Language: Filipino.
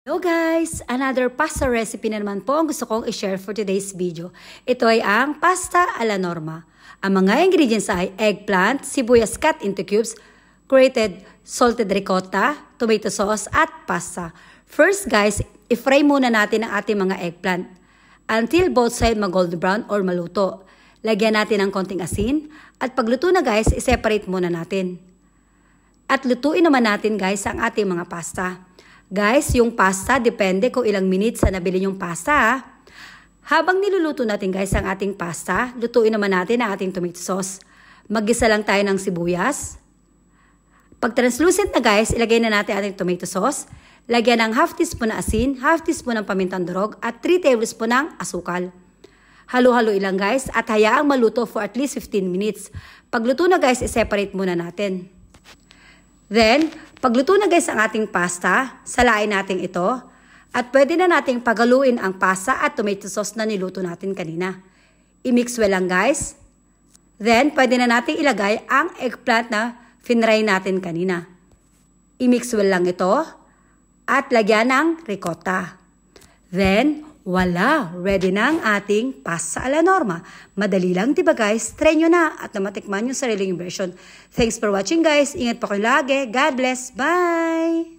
Hello guys! Another pasta recipe na naman po ang gusto kong i-share for today's video. Ito ay ang pasta alla norma. Ang mga ingredients ay eggplant, sibuyas cut into cubes, grated salted ricotta, tomato sauce, at pasta. First guys, i-fry muna natin ang ating mga eggplant until both sides mag-golden brown or maluto. Lagyan natin ng konting asin at pagluto na guys, i-separate muna natin. At lutuin naman natin guys ang ating mga pasta. Guys, yung pasta, depende kung ilang minutes na nabili yung pasta. Habang niluluto natin guys ang ating pasta, lutuin naman natin ang ating tomato sauce. Maggisa lang tayo ng sibuyas. Pag translucent na guys, ilagay na natin ating tomato sauce. Lagyan ng half teaspoon na asin, half teaspoon ng pamintang durog, at 3 tablespoon ng asukal. Halo-halo ilang guys at hayaang maluto for at least 15 minutes. Pag luto na guys, i-separate muna natin. Then, pagluto na guys ang ating pasta, salain natin ito. At pwede na nating pagaluin ang pasta at tomato sauce na niluto natin kanina. I-mix well lang guys. Then, pwede na nating ilagay ang eggplant na finry natin kanina. I-mix well lang ito. At lagyan ng ricotta. Then, wala! Ready na ang ating pasta alla norma. Madali lang diba guys? Try nyo na at matikman yung sariling version. Thanks for watching guys. Ingat po kayo lagi. God bless. Bye!